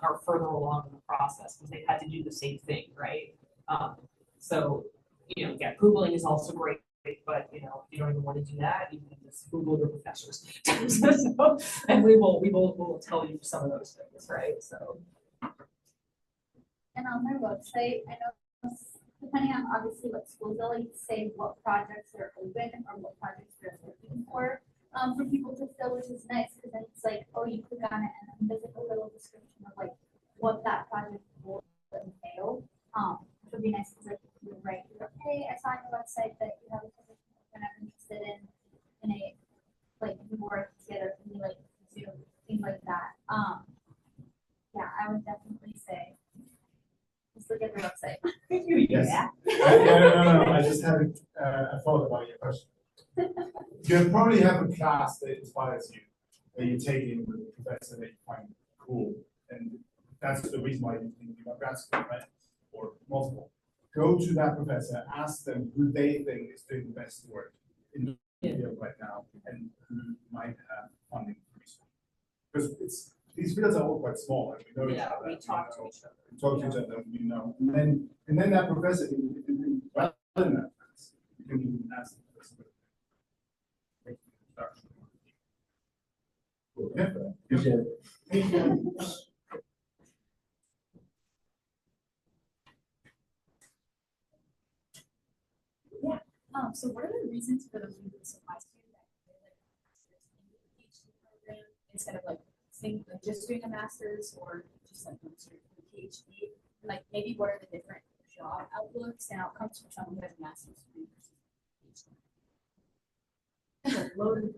are further along in the process because they've had to do the same thing, right? So, Googling is also great, but if you don't even want to do that, you can just Google your professors. And we'll tell you some of those things, right? So. And on their website, I know depending on obviously what schools, they'll like say what projects are open or what projects they're looking for people to fill, which is nice because then it's like, oh, you click on it and then there's like a little description of like what that project will entail. Which would be nice because like you're right, you're like, hey, I saw on your website that you have a position and I'm interested in a like work together, can you like do things like that. Yeah, I would definitely say just look at the website. Yes. No. I just had a thought about your question. You probably have a class that inspires you, that you're taking with a professor that you find cool, and that's the reason why you think about grad school, right? Or multiple. Go to that professor, ask them who they think is doing the best work in the field right now, and who might have funding for research. Because these fields are all quite small, and we know each other. We talk to each other. We talk to each other, and then that professor can do well in that class. You can even ask the professor. Appreciate it. So what are the reasons for those people supply student that they like masters in the PhD program instead of like saying like just doing a master's or just like going straight to the PhD? And like maybe what are the different job outlooks and outcomes for someone who has a master's degree versus PhD? Loaded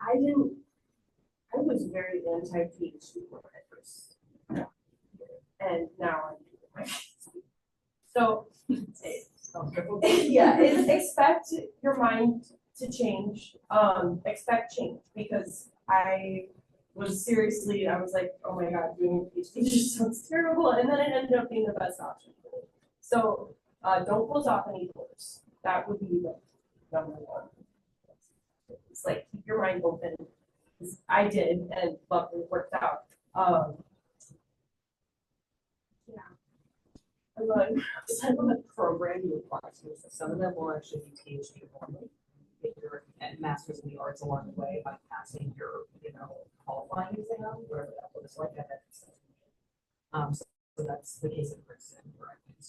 I was very anti-PhD when I first got here, and now I'm doing my PhD. So, yeah, expect your mind to change, expect change, because I was like, oh my God, doing a PhD just sounds terrible, and then it ended up being the best option for me. So, don't close off any doors. That would be the number one. It's like, keep your mind open, because I did, and luckily it worked out. Yeah. And then some of the program you apply to, so some of them will actually be PhD only. If you're at Masters in the Arts along the way by passing your, qualifying exam, whatever that looks like. So that's the case at Princeton, where I went.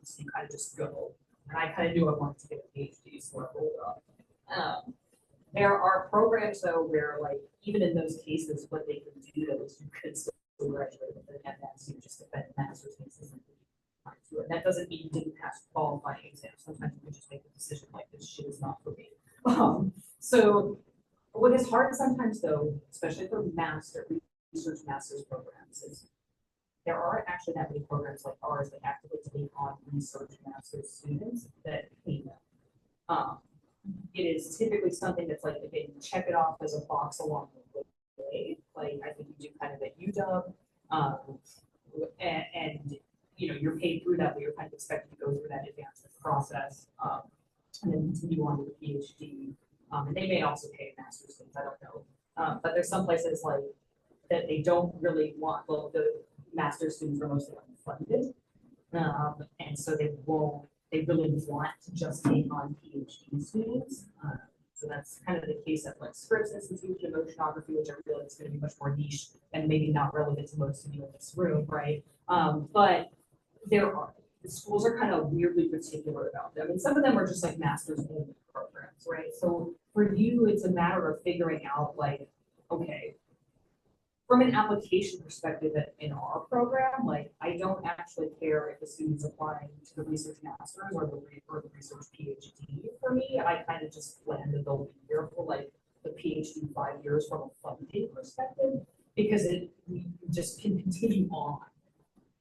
So you kind of just go, and I kind of knew I wanted to get a PhD, so I rolled up. There are programs though where like, even in those cases, what they can do though is you could still graduate with an MS, you just defend master's thesis. And that doesn't mean you didn't pass qualifying exams. Sometimes you can just make a decision like this shit is not for me. So what is hard sometimes though, especially for research master's programs, is there aren't actually that many programs like ours that actively take on research master's students that pay them. It is typically something that's like, again, you check it off as a box along the way. Like I think you do kind of at UW, and you're paid through that, but you're kind of expected to go through that advancement process, and then continue on to the PhD. And they may also pay master's students, I don't know. But there's some places like that they don't really want, well, the master's students are mostly unfunded. And so they really want to just take on PhD students. So that's kind of the case at like Scripps Institute of Oceanography, which I realize is going to be much more niche and maybe not relevant to most of you in this room, right? But the schools are kind of weirdly particular about them. And some of them are just like master's only programs, right? So for you, it's a matter of figuring out like, okay, from an application perspective in our program, like I don't actually care if the student's applying to the research master's or the research PhD for me. I kind of just plan that they'll be here for like the PhD 5 years from a funding perspective, because you just can continue on.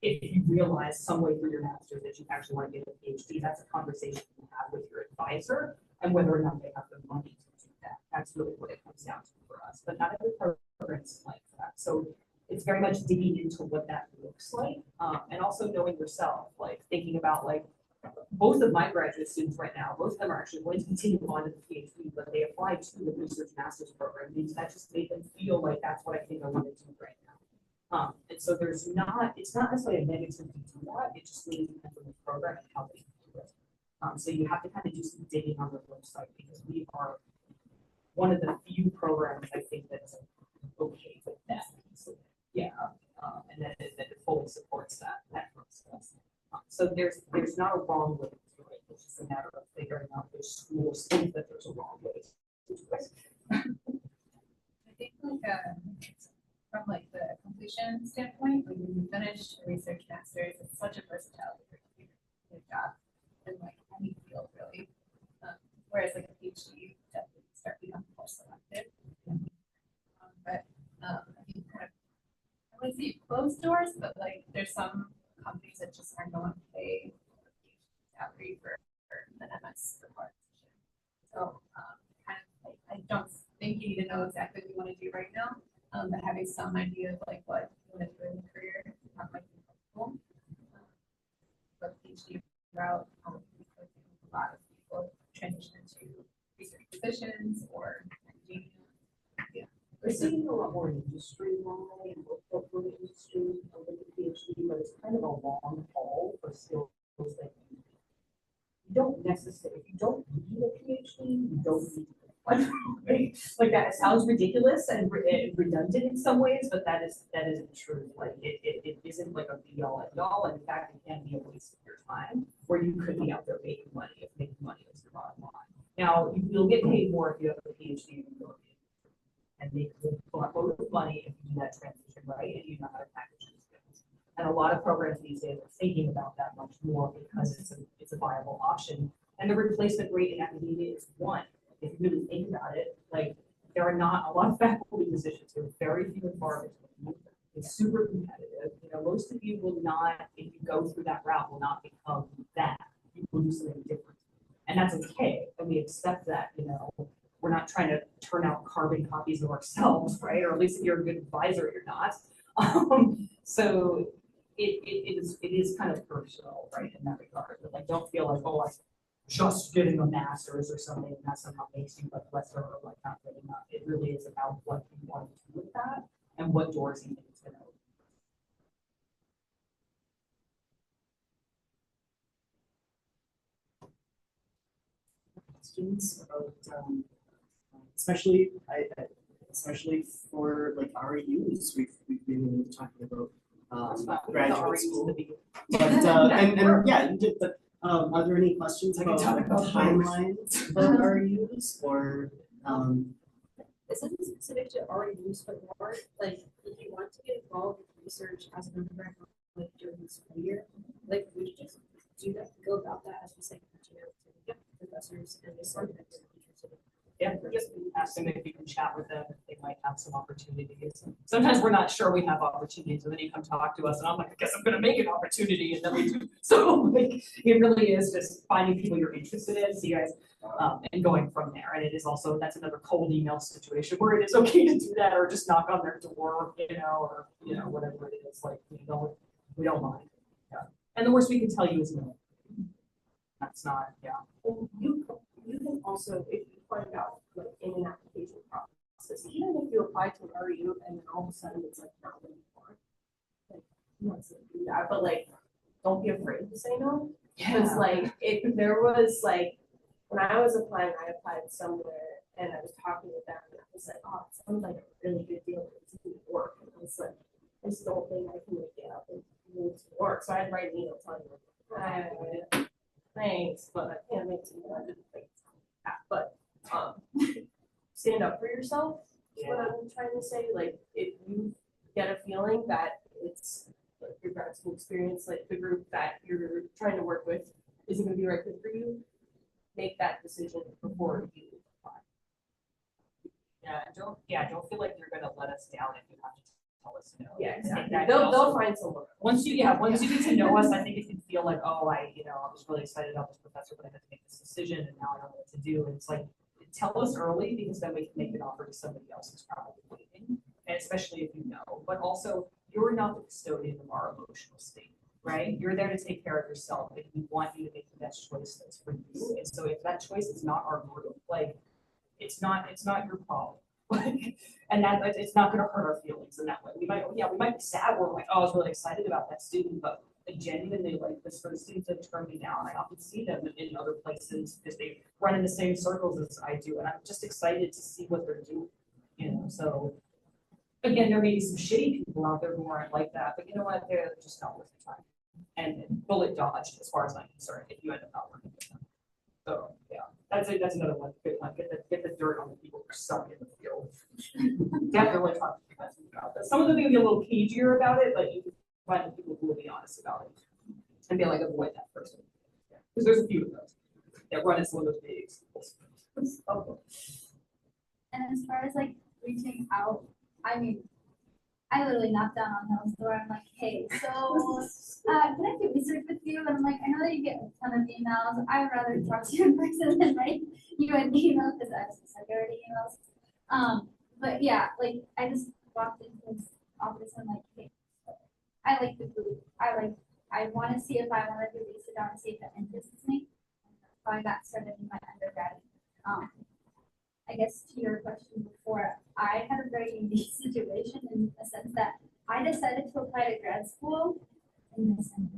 If you realize some way through your master's that you actually want to get a PhD, that's a conversation you have with your advisor and whether or not they have the money to do that. That's really what it comes down to for us. But not every program is like that. So it's very much digging into what that looks like, and also knowing yourself, like thinking about like both of my graduate students right now, both of them are actually going to continue on to the PhD, but they applied to the research master's program. That just made them feel like that's what I think I want to do right now. And so it's not necessarily a negative to do that. It just really depends on the program and how they do it. So you have to kind of do some digging on the website, because we are one of the few programs I think that's okay with that. So, yeah, and that it fully supports that process. So there's not a wrong way to do it. It's just a matter of figuring out which schools think that there's a wrong way to do it. I think from like the completion standpoint, when you finish a research master's, it's such a versatile job in like any field really. Whereas like a PhD, definitely start becoming more selective. But I think kind of, I wouldn't say close doors, but like there's some companies that just aren't going to pay salary for an MS required position. So kind of like, I don't think you need to know exactly what you want to do right now. But having some idea of like what you want to do in your career might be helpful. But PhD route, a lot of people transition into research positions or academia. Yeah. We're seeing a lot more industry wide and corporate industry over the PhD, but it's kind of a long haul for skills that you don't necessarily, if you don't need a PhD, you don't need to Like that sounds ridiculous and redundant in some ways, but that isn't true. Like it isn't like a be all end all. In fact, it can be a waste of your time where you could be out there making money if making money is your bottom line. Now, you'll get paid more if you have a PhD in your and make a lot of money if you do that transition right and you know how to package these things. And a lot of programs these days are thinking about that much more because it's a viable option. And the replacement rate in academia is one. If you really think about it, like there are not a lot of faculty positions, there are very few and far between. It's super competitive. You know, most of you will not, if you go through that route, will not become that. You will do something different. And that's okay. And we accept that, you know, we're not trying to turn out carbon copies of ourselves, right? Or at least if you're a good advisor, you're not. So it is kind of personal, right, in that regard. But like, don't feel like, oh, I'm just getting a master's or something, and that somehow makes you like lesser or like not good enough. It really is about what you want to do with that and what doors you think it's going to open. Questions about, especially especially for like REUs, we've been talking about graduate school. But and yeah, you did. But are there any questions about timelines about REUs or Is it specific to REUs, but more like if you want to get involved with research as an undergrad, like during the school year, like would you just do that, go about that as we say, professors and they sort of teachers. Yeah, just ask them if you can chat with them, if they might have some opportunities. Sometimes we're not sure we have opportunities, and then you come talk to us, and I'm like, I guess I'm gonna make an opportunity, and then we do. So like, it really is just finding people you're interested in, see you guys, and going from there. And it is also, that's another cold email situation where it is okay to do that, or just knock on their door, or whatever it is. Like we don't mind. Yeah. And the worst we can tell you is no. That's not, yeah. And you can also, if you find out like in an application process, even if you apply to an REU and then all of a sudden it's like not what you want, like you want to do that, but like don't be afraid to say no. Because like if there was like when I was applying, I applied somewhere and I was talking with them and I was like, oh, it sounds like a really good deal to do work. And I was like, I just don't think I can make it up and move to work. So I'd write an email telling them, thanks, but I can't make some more things. But stand up for yourself is what I'm trying to say. Like if you get a feeling that it's like your grad school experience, like the group that you're trying to work with isn't going to be right fit for you, make that decision before you apply. Don't feel like you're gonna let us down if you have to tell us no. Yeah, exactly. That They'll find someone. Once you get to know us, I think it can feel like, oh, I was really excited about this professor, but I had to make this decision and now I don't know what to do. And it's like, tell us early because then we can make an offer to somebody else who's probably waiting, and especially if you know. But also, you're not the custodian of our emotional state, right? You're there to take care of yourself, and we want you to make the best choice that's for you. And so, if that choice is not our group, like it's not your problem. And that it's not going to hurt our feelings in that way. We might be sad. We're like, oh, I was really excited about that student, but like genuinely, like this for the students that turn me down, I often see them in other places because they run in the same circles as I do, and I'm just excited to see what they're doing. So again, there may be some shitty people out there who aren't like that, but you know what? They're just not worth your time. And bullet dodged, as far as I'm concerned, if you end up not working with them. So yeah, that's another one. Good one. Get the dirt on the people who suck in the field. Definitely talk to professors about this. Some of them can be a little cagier about it, but you can find the people who will be honest about it and be like, avoid that person. Because there's a few of those that run in some of those big schools. And as far as like reaching out, I mean, I literally knocked down on Hill's door. I'm like, hey, so can I do research with you? And I'm like, I know that you get a ton of emails. I would rather talk to you in person than write you an email because I have some secondary emails. But yeah, like I just walked into his office and like, hey, I like the group. I want to see if I want to do research on and see if that interests me. So I got started in my undergrad. I guess to your question before, I had a very unique situation in the sense that I decided to apply to grad school in December.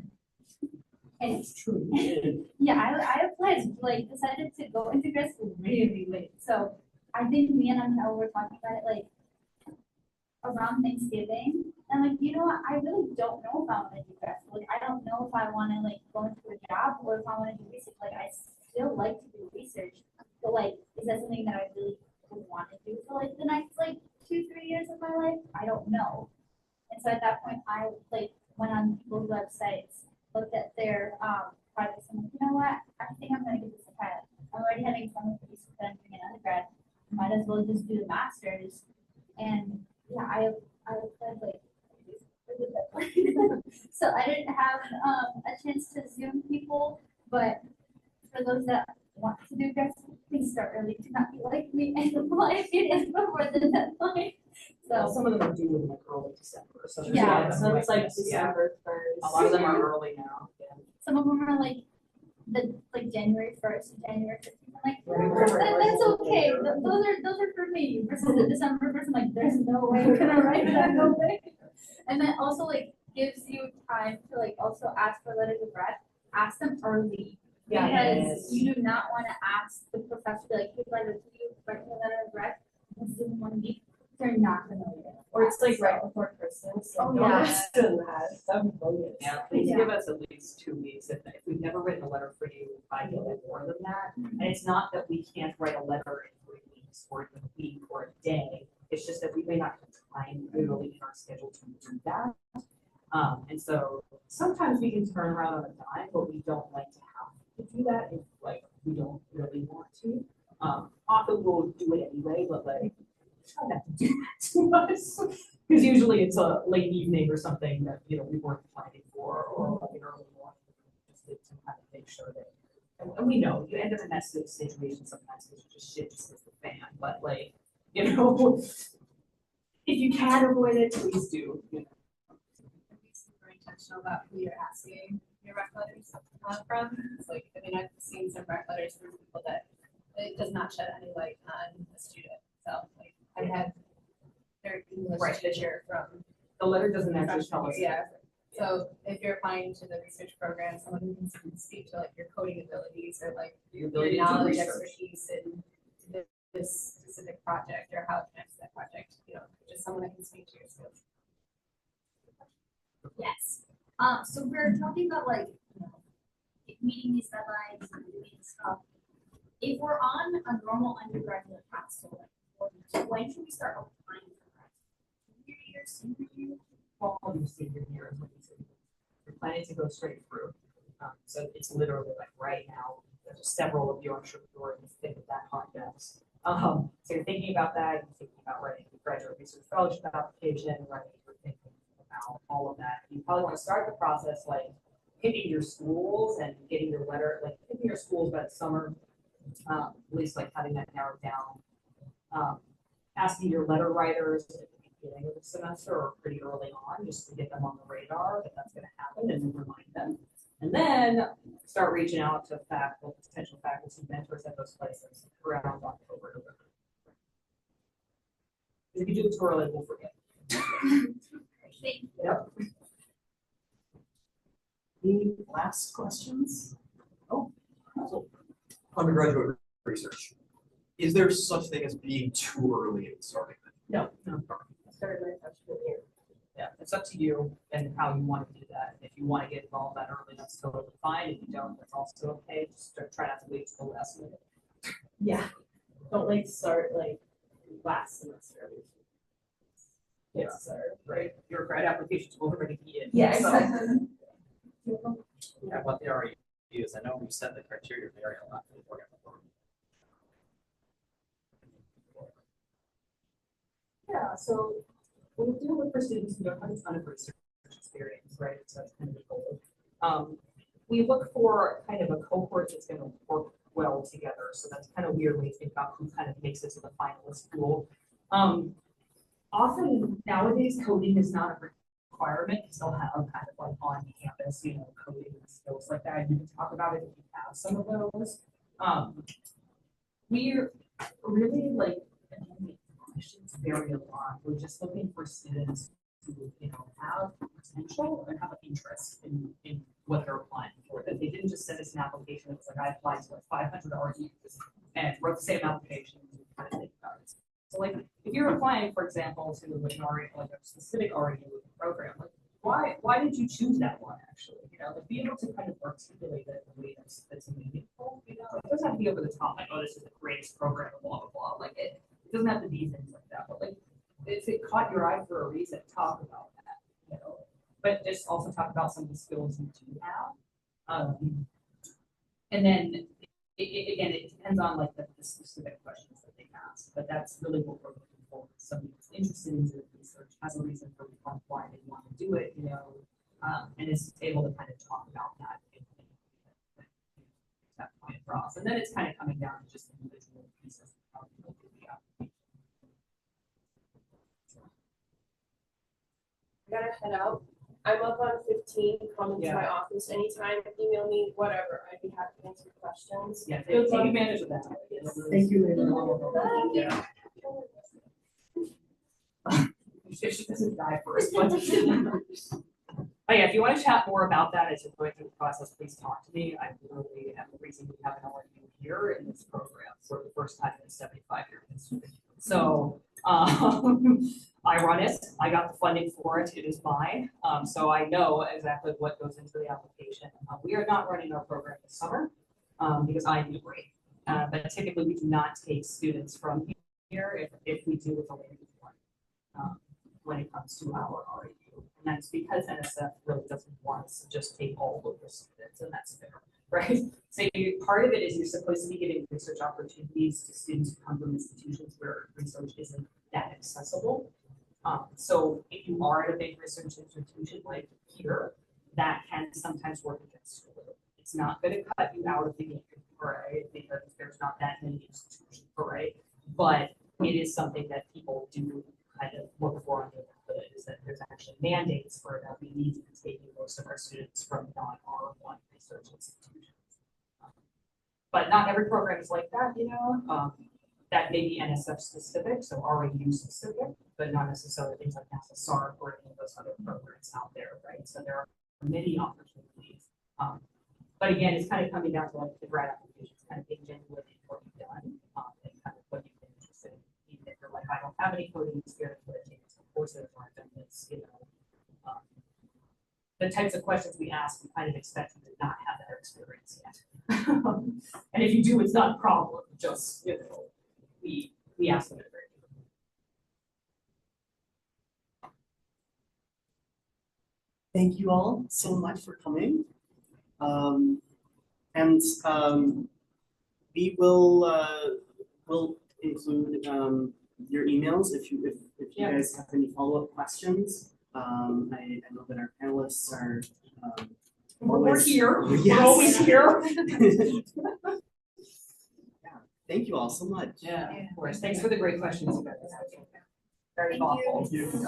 And it's true. Yeah, I applied, like decided to go into grad school really late. So I think me and Angel were talking about it like around Thanksgiving. And like, you know what, I really don't know if I want to do grad school. Like, I don't know if I want to like go into a job or if I want to do research. Like, I still like to do research, but like, is that something that I really would want to do for like the next like 2-3 years of my life? I don't know. And so at that point, I like went on people's websites, looked at their projects, and like, you know what, I think I'm gonna give this a try. I'm already having fun with the research that I'm doing in undergrad. Might as well just do the masters. And yeah, I applied like so I didn't have a chance to Zoom people, but for those that want to do grad school, please start early. Do not be like me and apply before the deadline. So So some of them are due in like early December, so there's a Yeah. lot of them So it's like yeah, December first. a lot of them are early now. Yeah. some of them are like January 1st, January 15th. I'm like, Right, "No, right, right, that's right. okay. Those are for me. Versus the December 1st, I'm like, there's no way I'm gonna write that, no way. And then also like gives you time to like also ask for letters of grad. Ask them early. Yeah, Because you do not want to ask the professor like, hey, letter to you, write me a letter of grad. This is in 1 week. They're not gonna read it. Or it's like right before Christmas. Oh, Don't yeah. extend that. That would be bogus. Yeah, please Yeah. give us at least 2 weeks. If we've never written a letter for you, I give it more than that. And it's not that we can't write a letter in 3 weeks or in a week or a day. It's just that we may not have time literally in our schedule to do that. And so sometimes we can turn around on a dime, but we don't like to have to do that if like we don't really want to. Often we'll do it anyway, but like try not to do that too much. Because usually it's a late evening or something that, you know, we weren't planning for, or like an early morning, just to kind of make sure that, and we know you end up in that situation sometimes because you just shit just hits the fan, but like, you know, if you can avoid it, please do, you know. Be super intentional about who you're asking your rec letters from. It's like, I mean, I've seen some rec letters from people that it does not shed any light on the student. So like, I had their English teacher from. The letter doesn't actually tell us. Yeah. So if you're applying to the research program, someone who can speak to like your coding abilities or like Your your ability to knowledge, research. expertise in this specific project or how it connects to that project, you know, just someone that can speak to your skills. Yes. So we're talking about like, you know, meeting these deadlines and doing stuff. If we're on a normal undergraduate path, so like, when should we start applying for grad? Junior year, senior year? Fall of your senior year is when you're planning to go straight through. So it's literally like right now, there's several of you, I'm sure you're in the thick of that hot mess. So you're thinking about that, you're thinking about writing a graduate research fellowship application, right? You're thinking about all of that. You probably want to start the process like picking your schools and getting your letter, like picking your schools by the summer, at least like having that narrowed down. Asking your letter writers at the beginning of the semester or pretty early on, just to get them on the radar that that's going to happen and remind them. And then start reaching out to potential faculty mentors at those places around October, November. If you do it too early, we'll forget. Yep. Any last questions? Undergraduate research. Is there such thing as being too early in starting that? No. Started my freshman year. Yeah, it's up to you and how you want to do that. If you want to get involved that early, that's totally fine. If you don't, that's also okay. Just try not to wait till the last minute. Yeah. Don't like start like last semester. Yeah. Right. Your grad application's already in. Yeah, so- exactly. Yeah, what the REU is, I know we set the criteria very a lot for the program. Yeah, so we do look for students who don't have a ton of research experience, right? So that's kind of the goal. We look for kind of a cohort that's going to work well together. So that's kind of weird when you think about who kind of makes it to the finalist pool. Often nowadays coding is not a requirement because they'll have kind of like on campus, you know, coding and skills like that. You can talk about it if you have some of those. We're really like, questions vary a lot. We're just looking for students who, you know, have potential and have an interest in what they're applying for. That they didn't just send us an application. It's like I applied to like 500 REUs and wrote the same application. And kind of think about if you're applying, for example, to like an REU, like a specific REU program, like why did you choose that one actually? You know, like be able to kind of articulate it in a way that's meaningful, you know, it doesn't have to be over the top, like, oh, this is the greatest program, blah, blah, blah. Like it doesn't have to be things like that, but like if it caught your eye for a reason, talk about that, you know. But just also talk about some of the skills you do have. And then again, it depends on like the specific questions that they ask, but that's really what we're looking for. Somebody who's interested in doing research, has a reason for why they want to do it, you know, and is able to kind of talk about that. That point across. And then it's kind of coming down to just individual pieces. Of how people do the application. I gotta head out. I'm up on 15. Come into Yeah. my office anytime. Email me, whatever. I'd be happy to answer questions. Yeah, Good take luck. advantage of that. Thank you, Lena. Yeah. If she doesn't die first, but. Oh yeah, if you want to chat more about that as you're going through the process, please talk to me. I literally am the reason we have an REU here in this program for the first time in a 75-year history. So I run it. I got the funding for it. It is mine. So I know exactly what goes into the application. We are not running our program this summer because I need a break. But typically we do not take students from here. If we do, it's only one when it comes to our REU. And that's because NSF really doesn't want us to just take all of the students, and that's fair, right? So part of it is you're supposed to be giving research opportunities to students who come from institutions where research isn't that accessible. So if you are at a big research institution like here, that can sometimes work against you. It's not going to cut you out of the game, right? Because there's not that many institutions, right? But it is something that people do kind of look for on the other hood, is that there's actually mandates for that we need to be taking most of our students from non-R1 research institutions. But not every program is like that, you know. That may be NSF specific, so REU specific, but not necessarily things like NASA SARC or any of those other programs out there, right? So there are many opportunities. But again, it's kind of coming down to like the grad applications, kind of being genuine in what you've done and kind of what you've been interested in. Even if you're like, I don't have any coding experience, but I take some courses or I've done this, you know. The types of questions we ask, we kind of expect you to not have that experience yet. And if you do, it's not a problem. Just, you know, we ask them it very differently. Thank you all so much for coming. We will include your emails if you guys have any follow-up questions. I know that our panelists are We're here. Yes. We're always here. Yeah, thank you all so much. Yeah, of course. Thanks for the great questions, you guys. Very Thank you. thoughtful. Thank you.